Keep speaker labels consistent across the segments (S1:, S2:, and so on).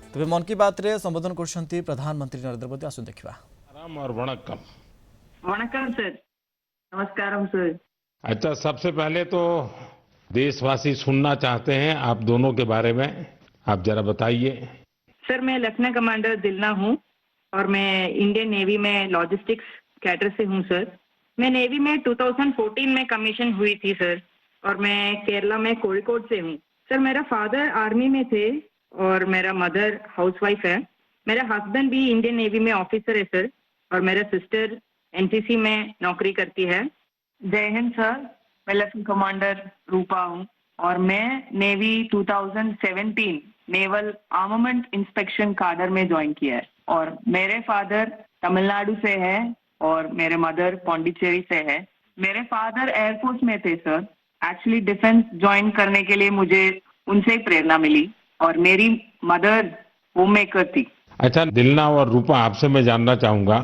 S1: तेज मन की बात रे संबोधन कर प्रधानमंत्री नरेंद्र मोदी आसु देखा।
S2: राम और वणक्कम।
S3: वणक्कम सर, नमस्कारम सर।
S2: अच्छा, सबसे पहले तो देशवासी सुनना चाहते हैं आप दोनों के बारे में, आप जरा बताइए।
S3: सर मैं लेफ्टिनेंट कमांडर दिलना हूँ और मैं इंडियन नेवी में लॉजिस्टिक्स कैडर से हूँ सर। मैं नेवी में 2014 में कमीशन हुई थी सर और मैं केरला में कोझिकोड से हूँ सर। मेरा फादर आर्मी में थे और मेरा मदर हाउसवाइफ है। मेरा हस्बैंड भी इंडियन नेवी में ऑफिसर है सर और मेरा सिस्टर एनसीसी में नौकरी करती है। जय हिंद सर, मैं लेफ्टिनेंट कमांडर रूपा हूँ और मैं navy 2017 naval armament inspection cadre में ज्वाइन किया है और मेरे फादर तमिलनाडु से है और मेरे मदर पौंडीचेरी से है। मेरे फादर एयरफोर्स में थे सर। एक्चुअली डिफेंस ज्वाइन करने के लिए मुझे उनसे ही प्रेरणा मिली और मेरी मदर होम मेकर थी।
S2: अच्छा दिलना और रूपा, आपसे मैं जानना चाहूंगा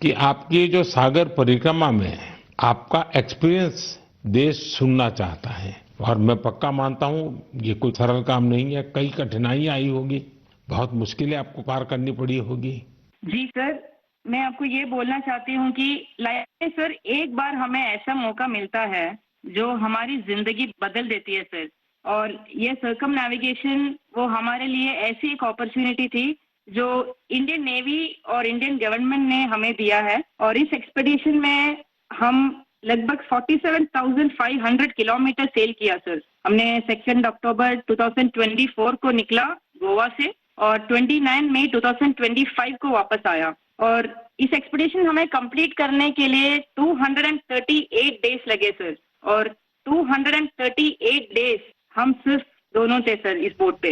S2: कि आपकी जो सागर परिक्रमा में आपका एक्सपीरियंस देश सुनना चाहता है और मैं पक्का मानता हूं ये कोई सरल काम नहीं है, कई कठिनाइयां आई होगी, बहुत मुश्किलें आपको पार करनी पड़ी होगी।
S3: जी सर, मैं आपको ये बोलना चाहती हूँ कि लाइफ में सर एक बार हमें ऐसा मौका मिलता है जो हमारी जिंदगी बदल देती है सर। और ये सर्कम नेविगेशन वो हमारे लिए ऐसी एक अपॉर्चुनिटी थी जो इंडियन नेवी और इंडियन गवर्नमेंट ने हमें दिया है। और इस एक्सपेडिशन में हम लगभग 47,500 किलोमीटर सेल किया सर। हमने 2 अक्टूबर 2024 को निकला गोवा से और 29 मई 2025 को वापस आया। और इस एक्सपेडिशन हमें कंप्लीट करने के लिए 238 डेज लगे सर और 238 डेज हम सिर्फ दोनों थे सर इस बोट पे।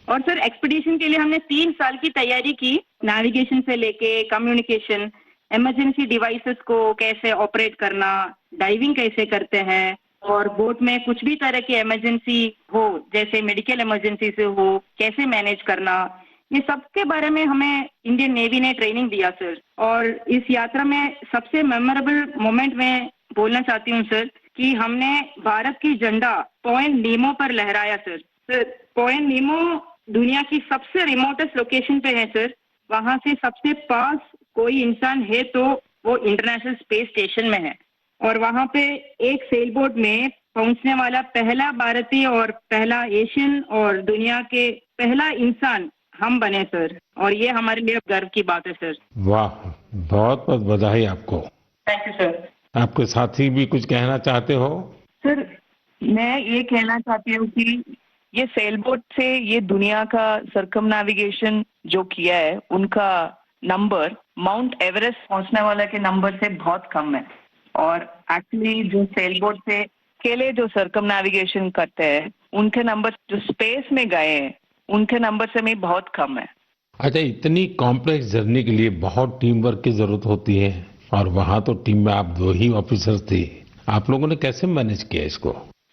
S3: और सर एक्सपेडिशन के लिए हमने 3 साल की तैयारी की, नेविगेशन से लेके कम्युनिकेशन, इमरजेंसी डिवाइसेस को कैसे ऑपरेट करना, डाइविंग कैसे करते हैं और बोट में कुछ भी तरह की इमरजेंसी हो जैसे मेडिकल इमरजेंसी से हो कैसे मैनेज करना, ये सब के बारे में हमें इंडियन नेवी ने ट्रेनिंग दिया सर। और इस यात्रा में सबसे मेमोरेबल मोमेंट में बोलना चाहती हूँ सर कि हमने भारत की झंडा पॉइंट नीमो पर लहराया सर। सर पॉइंट नीमो दुनिया की सबसे रिमोटेस्ट लोकेशन पे है सर। वहां से सबसे पास कोई इंसान है तो वो इंटरनेशनल स्पेस स्टेशन में है और वहां पे एक सेल बोट में पहुंचने वाला पहला भारतीय और पहला एशियन और दुनिया के पहला इंसान हम बने सर और ये हमारे लिए गर्व की बात है सर।
S2: वाह, बहुत बहुत बधाई आपको।
S3: Thank you sir.
S2: आपके साथी भी कुछ कहना चाहते हो?
S3: सर मैं ये कहना चाहती हूँ कि ये सेल बोट से ये दुनिया का सर्कम नेविगेशन जो किया है उनका नंबर माउंट एवरेस्ट पहुंचने वाले के नंबर से बहुत कम है। और एक्चुअली जो सेल बोट से अकेले जो सर्कम नेविगेशन करते हैं उनके नंबर जो स्पेस में गए हैं उनके नंबर से भी बहुत कम है।
S2: अच्छा, इतनी कॉम्प्लेक्स जर्नी के लिए बहुत टीम वर्क की जरूरत होती है और वहां तो टीम में आप 2 ही ऑफिसर्स थे, आप लोगों ने कैसे मैनेज किया इसको?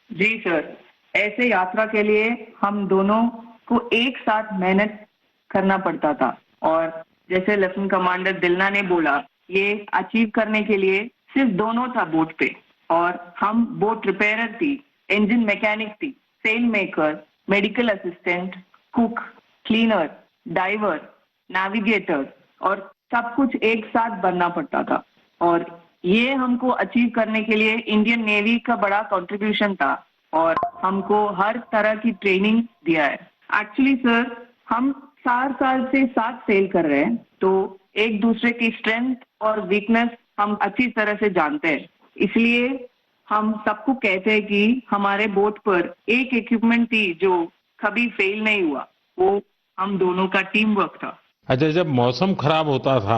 S3: जी सर, ऐसे यात्रा के लिए हम दोनों को एक साथ मेहनत करना पड़ता था और जैसे लेफ्टिनेंट कमांडर दिलना ने बोला ये अचीव करने के लिए सिर्फ दोनों था बोट पे और हम बोट रिपेयरर थी, इंजन मैकेनिक थी, sail maker, medical assistant, cook, cleaner, diver, navigator और सब कुछ एक साथ बनना पड़ता था। और ये हमको अचीव करने के लिए इंडियन नेवी का बड़ा कंट्रीब्यूशन था और हमको हर तरह की ट्रेनिंग दिया है। एक्चुअली सर हम 4 साल से साथ सेल कर रहे हैं तो एक दूसरे की स्ट्रेंथ और वीकनेस हम अच्छी तरह से जानते हैं। इसलिए हम सबको कहते हैं कि हमारे बोट पर एक इक्विपमेंट थी जो कभी फेल नहीं हुआ, वो हम दोनों का टीम वर्क था।
S2: अच्छा, जब मौसम खराब होता था,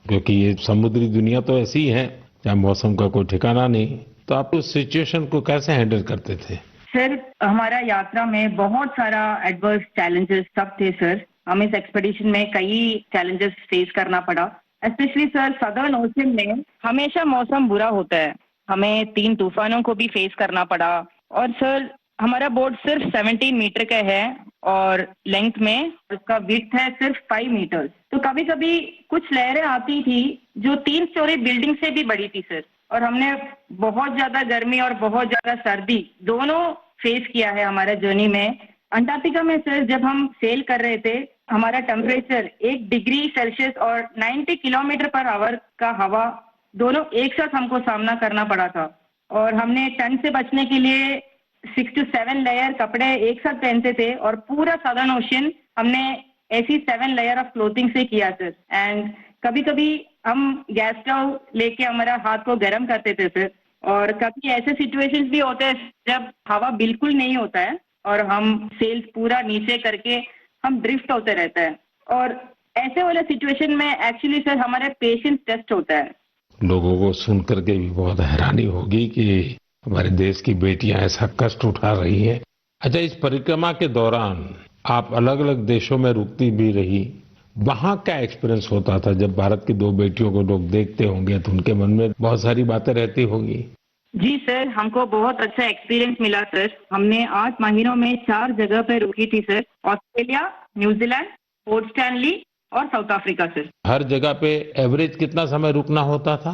S2: क्योंकि ये समुद्री दुनिया तो ऐसी ही है जहाँ मौसम का कोई ठिकाना नहीं, तो आप उस सिचुएशन को कैसे हैंडल करते थे?
S3: सर हमारा यात्रा में बहुत सारा एडवर्स चैलेंजेस सब थे सर। हम इस एक्सपेडिशन में कई चैलेंजेस फेस करना पड़ा। स्पेशली सर सदर्न ओशन में हमेशा मौसम बुरा होता है, हमें 3 तूफानों को भी फेस करना पड़ा। और सर हमारा बोट सिर्फ 17 मीटर का है और लेंथ में उसका विड्थ है सिर्फ 5 मीटर। तो कभी कभी कुछ लहरें आती थी जो 3 स्टोरी बिल्डिंग से भी बड़ी थी सर। और हमने बहुत ज्यादा गर्मी और बहुत ज्यादा सर्दी दोनों फेस किया है हमारे जर्नी में। अंटार्कटिका में सर जब हम सेल कर रहे थे, हमारा टेम्परेचर 1 डिग्री सेल्सियस और 90 किलोमीटर पर आवर का हवा दोनों एक साथ हमको सामना करना पड़ा था। और हमने ठंड से बचने के लिए 6 to 7 लेयर कपड़े एक साथ पहनते थे और पूरा सदर्न ओशन हमने ऐसी 7 लेयर ऑफ क्लोथिंग से किया सर। एंड कभी कभी हम गैस स्टोव लेके हमारा हाथ को गर्म करते थे सर। और कभी ऐसे सिचुएशंस भी होते हैं जब हवा बिल्कुल नहीं होता है और हम सेल्स पूरा नीचे करके हम ड्रिफ्ट होते रहते हैं। और ऐसे वाले सिचुएशन में एक्चुअली सर हमारे पेशेंस टेस्ट होता है।
S2: लोगों को सुन करके भी बहुत हैरानी होगी कि हमारे देश की बेटियां ऐसा कष्ट उठा रही हैं। अच्छा, इस परिक्रमा के दौरान आप अलग अलग देशों में रुकती भी रही, वहां क्या एक्सपीरियंस होता था? जब भारत की दो बेटियों को लोग देखते होंगे तो उनके मन में बहुत सारी बातें रहती होंगी।
S3: जी सर, हमको बहुत अच्छा एक्सपीरियंस मिला सर। हमने 8 महीनों में 4 जगह पे रुकी थी sir. Australia, New Zealand, port Stanley और साउथ अफ्रीका सर।
S2: हर जगह पे एवरेज कितना समय रुकना होता था?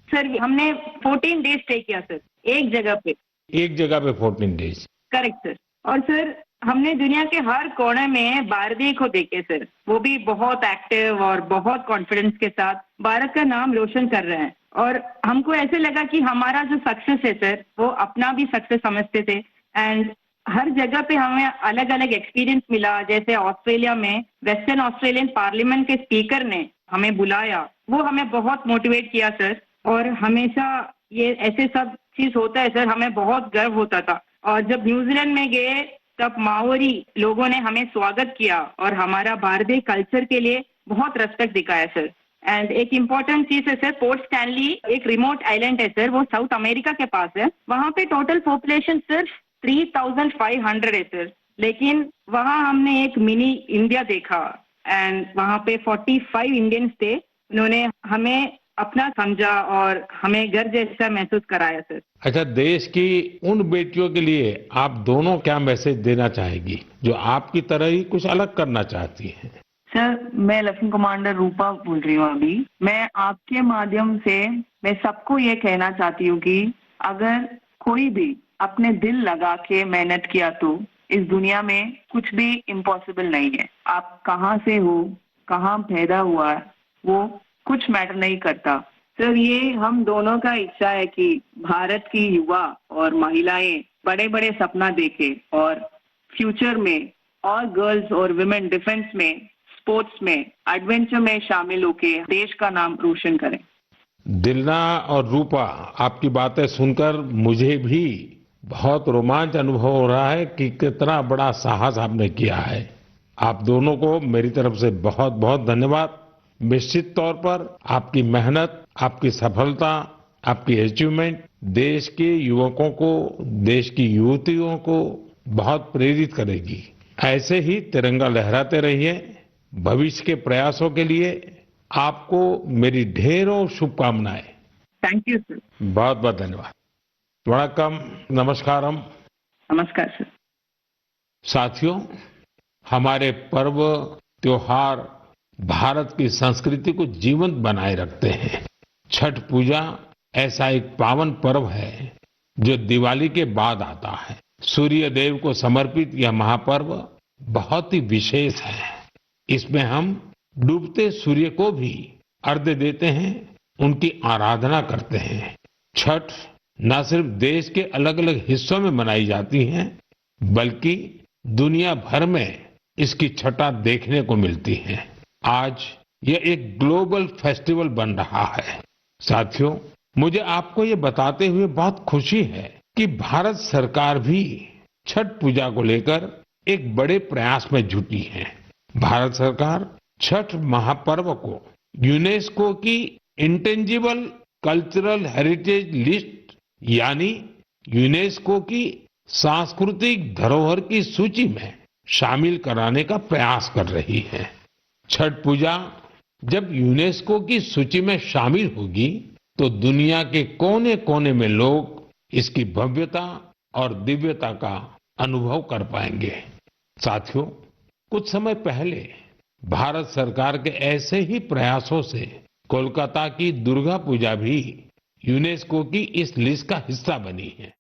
S3: सर हमने 14 डेज स्टे किया सर, एक जगह पे।
S2: एक जगह पे 14 डेज।
S3: Correct sir. और सर हमने दुनिया के हर कोने में भारतीय को देखे सर, वो भी बहुत एक्टिव और बहुत कॉन्फिडेंस के साथ भारत का नाम रोशन कर रहे हैं। और हमको ऐसे लगा कि हमारा जो सक्सेस है सर, वो अपना भी सक्सेस समझते थे। एंड हर जगह पे हमें अलग अलग एक्सपीरियंस मिला। जैसे ऑस्ट्रेलिया में वेस्टर्न ऑस्ट्रेलियन पार्लियामेंट के स्पीकर ने हमें बुलाया, वो हमें बहुत मोटिवेट किया सर। और हमेशा ये ऐसे सब चीज होता है सर, हमें बहुत गर्व होता था। और जब न्यूजीलैंड में गए तब माओरी लोगों ने हमें स्वागत किया और हमारा भारतीय कल्चर के लिए बहुत रेस्पेक्ट दिखाया सर। एंड एक इम्पोर्टेंट चीज है सर, पोर्ट स्टैनली एक रिमोट आइलैंड है सर, वो साउथ अमेरिका के पास है। वहाँ पे टोटल पॉपुलेशन सिर्फ 3500 है सर, लेकिन वहाँ हमने एक मिनी इंडिया देखा। एंड वहाँ पे 45 इंडियंस थे। उन्होंने हमें अपना समझा और हमें घर जैसा महसूस कराया सर।
S2: अच्छा, देश की उन बेटियों के लिए आप दोनों क्या मैसेज देना चाहेगी जो आपकी तरह ही कुछ अलग करना चाहती हैं?
S4: सर, मैं लेफ्टिनेंट कमांडर रूपा बोल रही हूँ अभी। मैं आपके माध्यम से मैं सबको ये कहना चाहती हूँ कि अगर कोई भी अपने दिल लगा के मेहनत किया तो इस दुनिया में कुछ भी इम्पॉसिबल नहीं है। आप कहाँ से हो, कहाँ पैदा हुआ, वो कुछ मैटर नहीं करता। सर ये हम दोनों का इच्छा है कि भारत की युवा और महिलाएं बड़े बड़े सपना देखें और फ्यूचर में और गर्ल्स और विमेन डिफेंस में, स्पोर्ट्स में, एडवेंचर में शामिल होके देश का नाम रोशन करें।
S2: दिलना और रूपा, आपकी बातें सुनकर मुझे भी बहुत रोमांच अनुभव हो रहा है कि कितना बड़ा साहस आपने किया है। आप दोनों को मेरी तरफ से बहुत बहुत धन्यवाद। निश्चित तौर पर आपकी मेहनत, आपकी सफलता, आपकी अचीवमेंट देश के युवकों को, देश की युवतियों को बहुत प्रेरित करेगी। ऐसे ही तिरंगा लहराते रहिए। भविष्य के प्रयासों के लिए आपको मेरी ढेरों शुभकामनाएं।
S3: Thank you sir.
S2: बहुत बहुत धन्यवाद। वणक्कम, नमस्कारम।
S3: नमस्कार सर।
S2: साथियों, हमारे पर्व त्योहार भारत की संस्कृति को जीवंत बनाए रखते हैं। छठ पूजा ऐसा एक पावन पर्व है जो दिवाली के बाद आता है। सूर्य देव को समर्पित यह महापर्व बहुत ही विशेष है। इसमें हम डूबते सूर्य को भी अर्घ्य देते हैं, उनकी आराधना करते हैं। छठ न सिर्फ देश के अलग अलग हिस्सों में मनाई जाती है, बल्कि दुनिया भर में इसकी छठा देखने को मिलती है। आज यह एक ग्लोबल फेस्टिवल बन रहा है। साथियों, मुझे आपको ये बताते हुए बहुत खुशी है कि भारत सरकार भी छठ पूजा को लेकर एक बड़े प्रयास में जुटी है। भारत सरकार छठ महापर्व को यूनेस्को की इंटेंजिबल कल्चरल हेरिटेज लिस्ट यानी यूनेस्को की सांस्कृतिक धरोहर की सूची में शामिल कराने का प्रयास कर रही है। छठ पूजा जब यूनेस्को की सूची में शामिल होगी तो दुनिया के कोने कोने में लोग इसकी भव्यता और दिव्यता का अनुभव कर पाएंगे। साथियों, कुछ समय पहले भारत सरकार के ऐसे ही प्रयासों से कोलकाता की दुर्गा पूजा भी यूनेस्को की इस लिस्ट का हिस्सा बनी है।